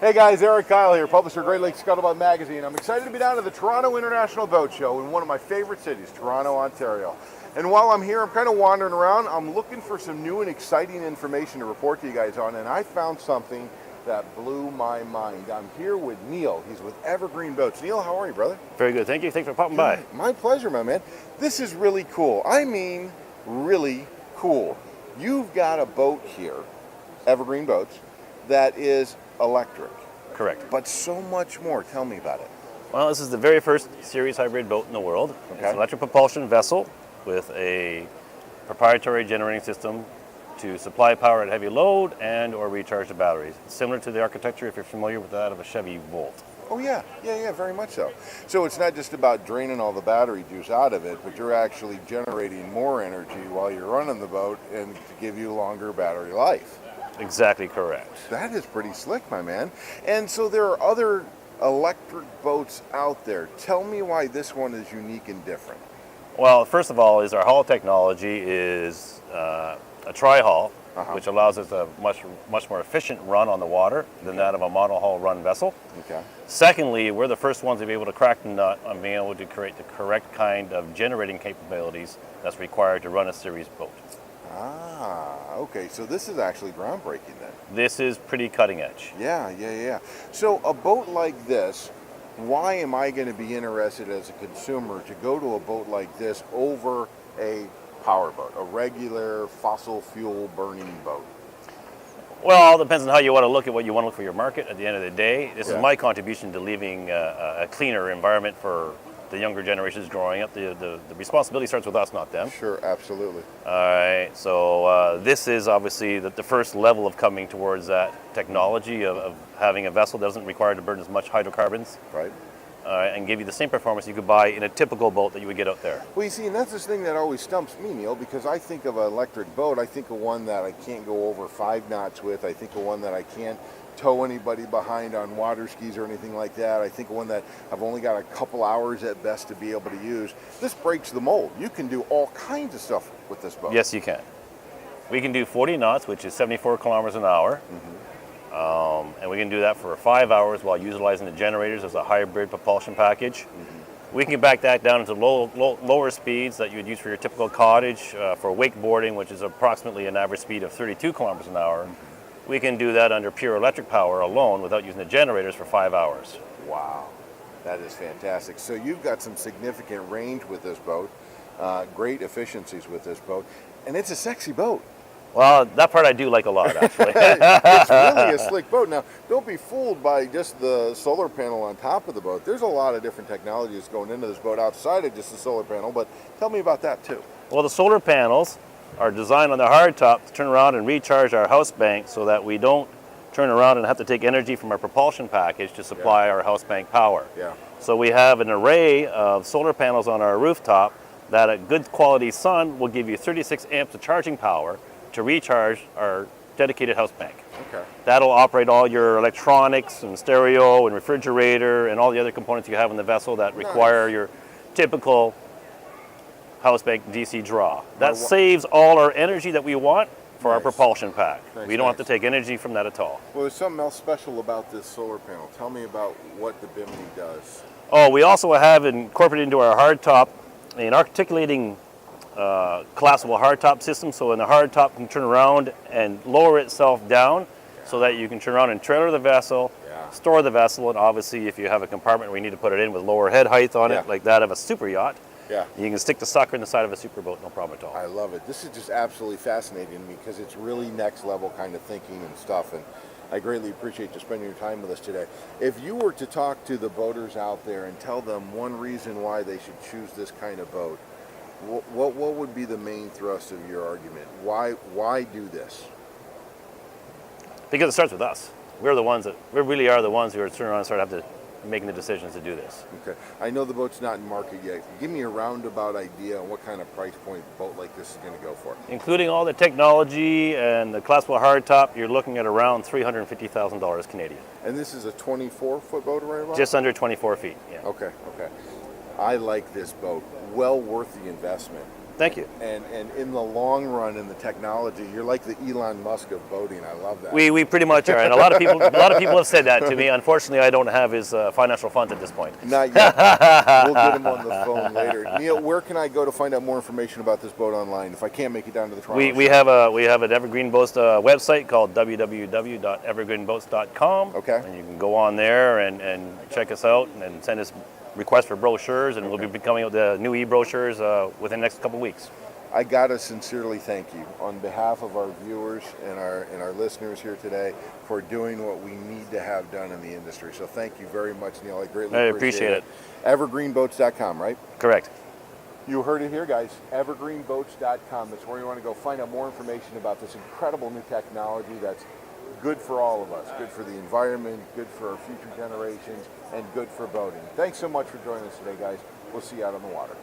Hey guys, Eric Kyle here, publisher of Great Lakes Scuttlebutt Magazine. I'm excited to be down at the Toronto International Boat Show in one of my favorite cities, Toronto, Ontario. And while I'm here, I'm kind of wandering around. I'm looking for some new and exciting information to report to you guys on, and I found something that blew my mind. I'm here with Neil. He's with Evergreen Boats. Neil, how are you, brother? Very good, thank you. Thanks for popping by. My pleasure, my man. This is really cool. I mean, really cool. You've got a boat here, Evergreen Boats, that is electric. Correct. But so much more. Tell me about it. Well, this is the very first series hybrid boat in the world. Okay. It's an electric propulsion vessel with a proprietary generating system to supply power at heavy load and or recharge the batteries. It's similar to the architecture, if you're familiar with that, of a Chevy Volt. Oh yeah, very much so. So it's not just about draining all the battery juice out of it, but you're actually generating more energy while you're running the boat and to give you longer battery life. Exactly correct. That is pretty slick, my man. And so there are other electric boats out there. Tell me why this one is unique and different. Well, first of all, is our hull technology is a tri-hull, which allows us a much more efficient run on the water than that of a monohull run vessel. Okay. Secondly, we're the first ones to be able to crack the nut on being able to create the correct kind of generating capabilities that's required to run a series boat. Ah, okay. So this is actually groundbreaking then. This is pretty cutting edge. Yeah. So a boat like this, why am I going to be interested as a consumer to go to a boat like this over a power boat, a regular fossil fuel burning boat? Well, it depends on how you want to look at what you want to look for your market. At the end of the day, this is Yeah. my contribution to leaving a cleaner environment for the younger generations growing up. The responsibility starts with us, not them. Sure, absolutely. All right, so this is obviously the first level of coming towards that technology of having a vessel that doesn't require to burn as much hydrocarbons. Right. And give you the same performance you could buy in a typical boat that you would get out there. Well, you see, and that's this thing that always stumps me, Neil, because I think of an electric boat, I think of one that I can't go over 5 knots with, I think of one that I can't tow anybody behind on water skis or anything like that. I think of one that I've only got a couple hours at best to be able to use. This breaks the mold. You can do all kinds of stuff with this boat. Yes, you can. We can do 40 knots, which is 74 kilometers an hour. And we can do that for 5 hours while utilizing the generators as a hybrid propulsion package. We can back that down into lower speeds that you would use for your typical cottage, for wakeboarding, which is approximately an average speed of 32 kilometers an hour. We can do that under pure electric power alone without using the generators for 5 hours. Wow, that is fantastic. So you've got some significant range with this boat, great efficiencies with this boat, and it's a sexy boat. Well, that part I do like a lot, actually. It's really a slick boat. Now, don't be fooled by just the solar panel on top of the boat. There's a lot of different technologies going into this boat outside of just the solar panel, but tell me about that too. Well, the solar panels are designed on the hardtop to turn around and recharge our house bank so that we don't turn around and have to take energy from our propulsion package to supply our house bank power. Yeah. So we have an array of solar panels on our rooftop that at good quality sun will give you 36 amps of charging power to recharge our dedicated house bank. Okay. That'll operate all your electronics and stereo and refrigerator and all the other components you have in the vessel that require your typical house bank DC draw. That saves all our energy that we want for our propulsion pack. We don't have to take energy from that at all. Well, there's something else special about this solar panel. Tell me about what the Bimini does. Oh, we also have incorporated into our hardtop an articulating collapsible hardtop system, so when the hardtop can turn around and lower itself down so that you can turn around and trailer the vessel, store the vessel, and obviously if you have a compartment where you need to put it in with lower head height on it, like that of a super yacht, you can stick the sucker in the side of a super boat, no problem at all. I love it. This is just absolutely fascinating to me because it's really next level kind of thinking and stuff, and I greatly appreciate you spending your time with us today. If you were to talk to the boaters out there and tell them one reason why they should choose this kind of boat, what would be the main thrust of your argument? Why do this? Because it starts with us. We really are the ones who are turning around and start having to making the decisions to do this. Okay. I know the boat's not in market yet. Give me a roundabout idea on what kind of price point a boat like this is going to go for. Including all the technology and the collapsible hardtop, you're looking at around $350,000 Canadian. And this is a 24-foot boat right about? Just under 24 feet, yeah. Okay. I like this boat. Well worth the investment. Thank you. And in the long run, in the technology, you're like the Elon Musk of boating. I love that. We pretty much are, and a lot of people have said that to me. Unfortunately, I don't have his financial funds at this point. Not yet. We'll get him on the phone later. Neil, where can I go to find out more information about this boat online if I can't make it down to the Toronto We show? have an Evergreen Boats website called www.evergreenboats.com. Okay. And you can go on there and check us out and send us requests for brochures, and we'll be coming out with the new e-brochures within the next couple of weeks. I gotta sincerely thank you on behalf of our viewers and our listeners here today for doing what we need to have done in the industry. So thank you very much, Neil. I greatly appreciate it. Evergreenboats.com, right? Correct. You heard it here, guys. Evergreenboats.com. That's where you want to go find out more information about this incredible new technology that's good for all of us, good for the environment, good for our future generations, and good for boating. Thanks so much for joining us today, guys. We'll see you out on the water.